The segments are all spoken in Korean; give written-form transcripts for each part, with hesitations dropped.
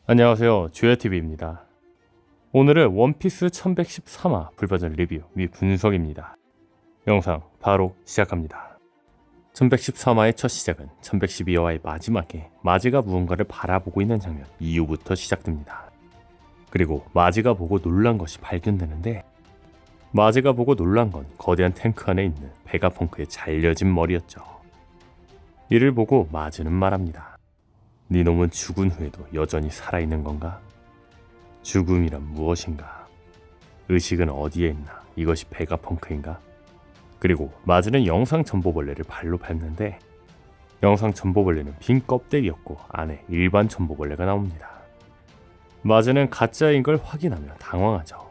안녕하세요, 주야TV입니다. 오늘은 원피스 1113화 풀버전 리뷰 및 분석입니다. 영상 바로 시작합니다. 1113화의 첫 시작은 1112화의 마지막에 마즈가 무언가를 바라보고 있는 장면 이후부터 시작됩니다. 그리고 마즈가 보고 놀란 것이 발견되는데, 마즈가 보고 놀란 건 거대한 탱크 안에 있는 베가펑크의 잘려진 머리였죠. 이를 보고 마즈는 말합니다. 네 놈은 죽은 후에도 여전히 살아있는 건가? 죽음이란 무엇인가? 의식은 어디에 있나? 이것이 베가펑크인가? 그리고 마즈는 영상 전보벌레를 발로 밟는데, 영상 전보벌레는 빈 껍데기였고 안에 일반 전보벌레가 나옵니다. 마즈는 가짜인 걸 확인하며 당황하죠.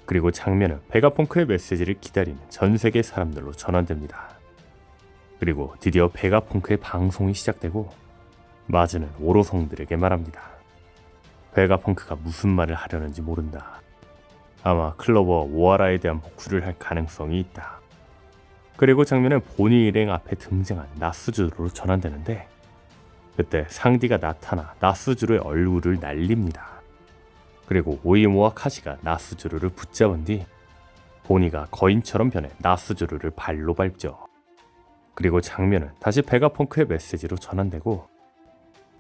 그리고 장면은 베가펑크의 메시지를 기다리는 전 세계 사람들로 전환됩니다. 그리고 드디어 베가펑크의 방송이 시작되고, 마즈는 오로성들에게 말합니다. 베가펑크가 무슨 말을 하려는지 모른다. 아마 클로버 오하라에 대한 복수를 할 가능성이 있다. 그리고 장면은 보니 일행 앞에 등장한 나스주로로 전환되는데, 그때 상디가 나타나 나스주로의 얼굴을 날립니다. 그리고 오이모와 카시가 나스주로를 붙잡은 뒤 보니가 거인처럼 변해 나스주로를 발로 밟죠. 그리고 장면은 다시 베가펑크의 메시지로 전환되고,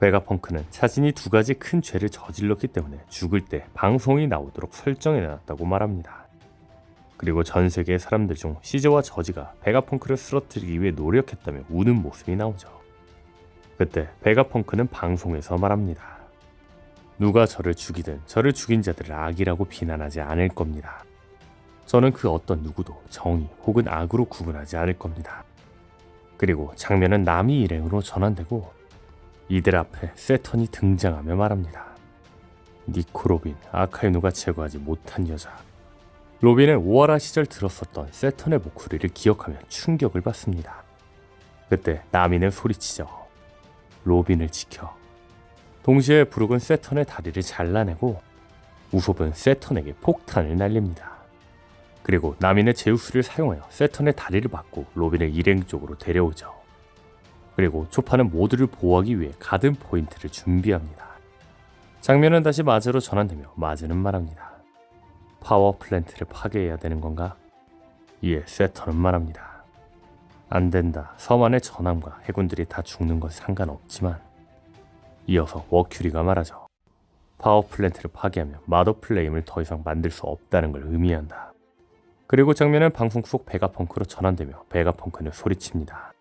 베가펑크는 자신이 두 가지 큰 죄를 저질렀기 때문에 죽을 때 방송이 나오도록 설정해놨다고 말합니다. 그리고 전 세계의 사람들 중 시즈와 저지가 베가펑크를 쓰러뜨리기 위해 노력했다며 우는 모습이 나오죠. 그때 베가펑크는 방송에서 말합니다. 누가 저를 죽이든 저를 죽인 자들을 악이라고 비난하지 않을 겁니다. 저는 그 어떤 누구도 정의 혹은 악으로 구분하지 않을 겁니다. 그리고 장면은 나미 일행으로 전환되고, 이들 앞에 세턴이 등장하며 말합니다. 니코 로빈, 아카이누가 제거하지 못한 여자. 로빈은 오하라 시절 들었었던 세턴의 목소리를 기억하며 충격을 받습니다. 그때 나미는 소리치죠. 로빈을 지켜. 동시에 브룩은 세턴의 다리를 잘라내고, 우솝은 세턴에게 폭탄을 날립니다. 그리고 나미는 제우스를 사용하여 세턴의 다리를 막고 로빈을 일행 쪽으로 데려오죠. 그리고 초파는 모두를 보호하기 위해 가든 포인트를 준비합니다. 장면은 다시 마즈로 전환되며 마즈는 말합니다. 파워 플랜트를 파괴해야 되는 건가? 이에 세턴은 말합니다. 안 된다. 섬 안의 전함과 해군들이 다 죽는 건 상관없지만. 이어서 워큐리가 말하죠. 파워 플랜트를 파괴하면 마더 플레임을 더 이상 만들 수 없다는 걸 의미한다. 그리고 장면은 방송 속 베가펑크로 전환되며 베가펑크는 소리칩니다.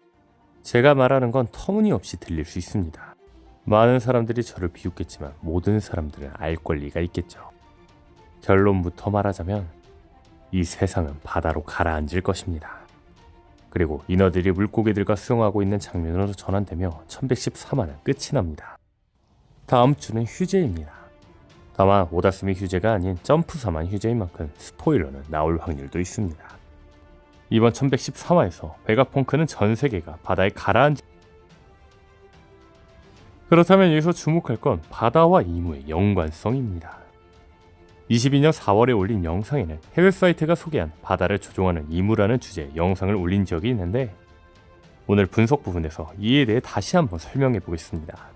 제가 말하는 건 터무니없이 들릴 수 있습니다. 많은 사람들이 저를 비웃겠지만 모든 사람들은 알 권리가 있겠죠. 결론부터 말하자면 이 세상은 바다로 가라앉을 것입니다. 그리고 인어들이 물고기들과 수영하고 있는 장면으로 전환되며 1113화는 끝이 납니다. 다음 주는 휴재입니다. 다만 오다스미 휴재가 아닌 점프사만 휴재인 만큼 스포일러는 나올 확률도 있습니다. 이번 1113화에서 베가펑크는 전 세계가 바다에 가라앉. 그렇다면 여기서 주목할 건 바다와 이무의 연관성입니다. 22년 4월에 올린 영상에는 해외 사이트가 소개한 바다를 조종하는 이무라는 주제의 영상을 올린 적이 있는데, 오늘 분석 부분에서 이에 대해 다시 한번 설명해 보겠습니다.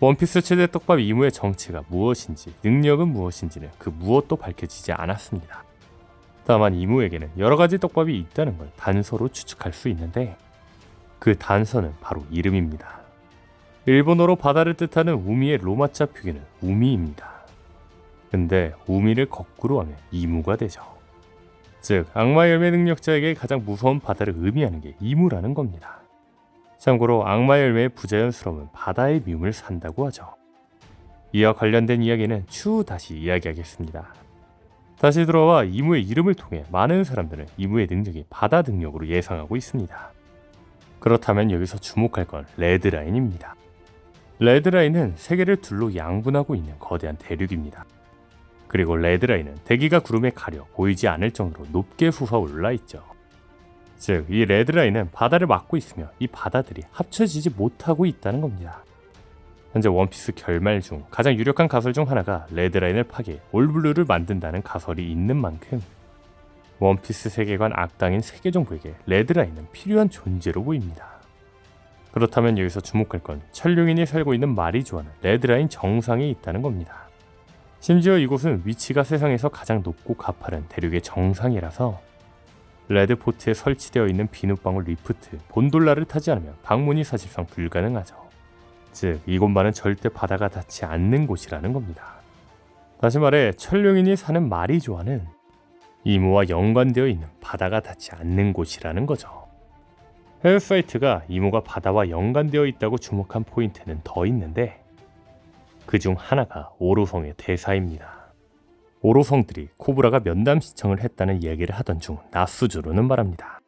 원피스 최대 떡밥 이무의 정체가 무엇인지, 능력은 무엇인지는 그 무엇도 밝혀지지 않았습니다. 다만 이무에게는 여러가지 떡밥이 있다는 걸 단서로 추측할 수 있는데, 그 단서는 바로 이름입니다. 일본어로 바다를 뜻하는 우미의 로마자 표기는 우미입니다. 근데 우미를 거꾸로 하면 이무가 되죠. 즉 악마 열매 능력자에게 가장 무서운 바다를 의미하는 게 이무라는 겁니다. 참고로 악마 열매의 부자연스러움은 바다의 미움을 산다고 하죠. 이와 관련된 이야기는 추후 다시 이야기하겠습니다. 다시 들어와 이무의 이름을 통해 많은 사람들은 이무의 능력이 바다 능력으로 예상하고 있습니다. 그렇다면 여기서 주목할 건 레드라인입니다. 레드라인은 세계를 둘로 양분하고 있는 거대한 대륙입니다. 그리고 레드라인은 대기가 구름에 가려 보이지 않을 정도로 높게 솟아올라 있죠. 즉, 이 레드라인은 바다를 막고 있으며 이 바다들이 합쳐지지 못하고 있다는 겁니다. 현재 원피스 결말 중 가장 유력한 가설 중 하나가 레드라인을 파괴해 올블루를 만든다는 가설이 있는 만큼, 원피스 세계관 악당인 세계정부에게 레드라인은 필요한 존재로 보입니다. 그렇다면 여기서 주목할 건 천룡인이 살고 있는 마리조아는 레드라인 정상에 있다는 겁니다. 심지어 이곳은 위치가 세상에서 가장 높고 가파른 대륙의 정상이라서 레드포트에 설치되어 있는 비눗방울 리프트, 본돌라를 타지 않으면 방문이 사실상 불가능하죠. 즉 이곳만은 절대 바다가 닿지 않는 곳이라는 겁니다. 다시 말해 천룡인이 사는 마리조아는 이무와 연관되어 있는 바다가 닿지 않는 곳이라는 거죠. 해외 사이트가 이무가 바다와 연관되어 있다고 주목한 포인트는 더 있는데 그 중 하나가 오로성의 대사입니다. 오로성들이 코브라가 면담 시청을 했다는 이야기를 하던 중 나스주로는 말합니다.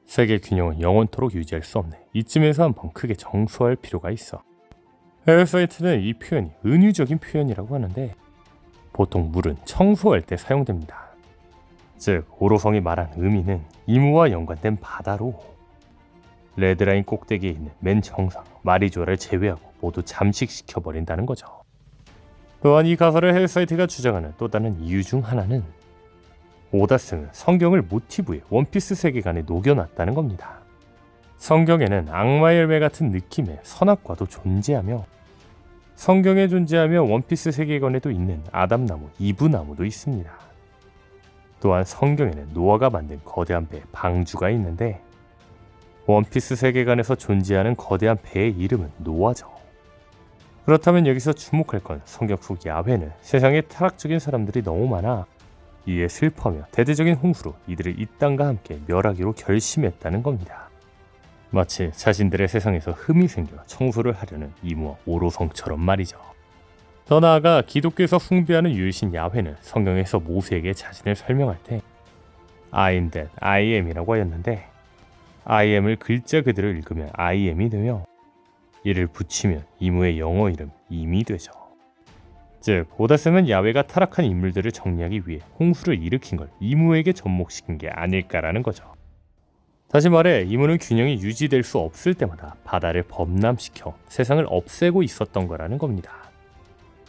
세계 균형은 영원토록 유지할 수 없네. 이쯤에서 한번 크게 정수할 필요가 있어. 해외 사이트는 이 표현이 은유적인 표현이라고 하는데 보통 물은 청소할 때 사용됩니다. 즉 오로성이 말한 의미는 이무와 연관된 바다로 레드라인 꼭대기에 있는 맨 정상 마리조아를 제외하고 모두 잠식시켜버린다는 거죠. 또한 이 가설을 해외 사이트가 주장하는 또 다른 이유 중 하나는 오다스는 성경을 모티브에 원피스 세계관에 녹여놨다는 겁니다. 성경에는 악마의 열매 같은 느낌의 선악과도 존재하며 성경에 존재하며 원피스 세계관에도 있는 아담나무, 이브나무도 있습니다. 또한 성경에는 노아가 만든 거대한 배 방주가 있는데 원피스 세계관에서 존재하는 거대한 배의 이름은 노아죠. 그렇다면 여기서 주목할 건 성경 속 야훼는 세상에 타락적인 사람들이 너무 많아 이에 슬퍼하며 대대적인 홍수로 이들을 이 땅과 함께 멸하기로 결심했다는 겁니다. 마치 자신들의 세상에서 흠이 생겨 청소를 하려는 이무와 오로성처럼 말이죠. 더 나아가 기독교에서 숭배하는 유일신 야훼는 성경에서 모세에게 자신을 설명할 때 I am that I am이라고 하였는데 I am을 글자 그대로 읽으면 I am이 되며 이를 붙이면 이무의 영어 이름 임이 되죠. 즉 오다셈은 야훼가 타락한 인물들을 정리하기 위해 홍수를 일으킨 걸 이무에게 접목시킨 게 아닐까라는 거죠. 다시 말해 이무는 균형이 유지될 수 없을 때마다 바다를 범람시켜 세상을 없애고 있었던 거라는 겁니다.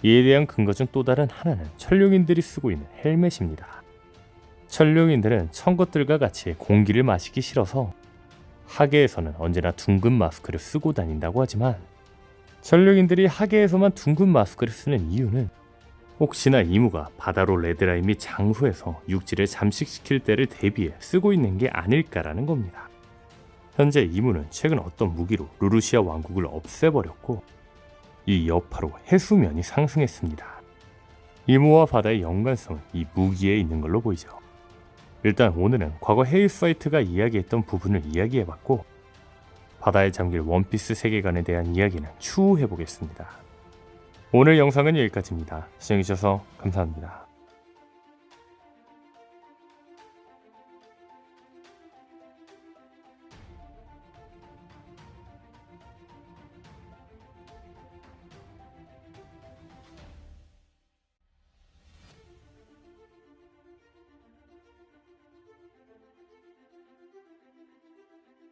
이에 대한 근거 중 또 다른 하나는 천룡인들이 쓰고 있는 헬멧입니다. 천룡인들은 천것들과 같이 공기를 마시기 싫어서 하계에서는 언제나 둥근 마스크를 쓰고 다닌다고 하지만 천룡인들이 하계에서만 둥근 마스크를 쓰는 이유는 혹시나 이무가 바다로 레드라인 및 장소에서 육지를 잠식시킬 때를 대비해 쓰고 있는 게 아닐까라는 겁니다. 현재 이무는 최근 어떤 무기로 루루시아 왕국을 없애버렸고 이 여파로 해수면이 상승했습니다. 이무와 바다의 연관성은 이 무기에 있는 걸로 보이죠. 일단 오늘은 과거 해외 사이트가 이야기했던 부분을 이야기해봤고 바다에 잠길 원피스 세계관에 대한 이야기는 추후 해보겠습니다. 오늘 영상은 여기까지입니다. 시청해주셔서 감사합니다.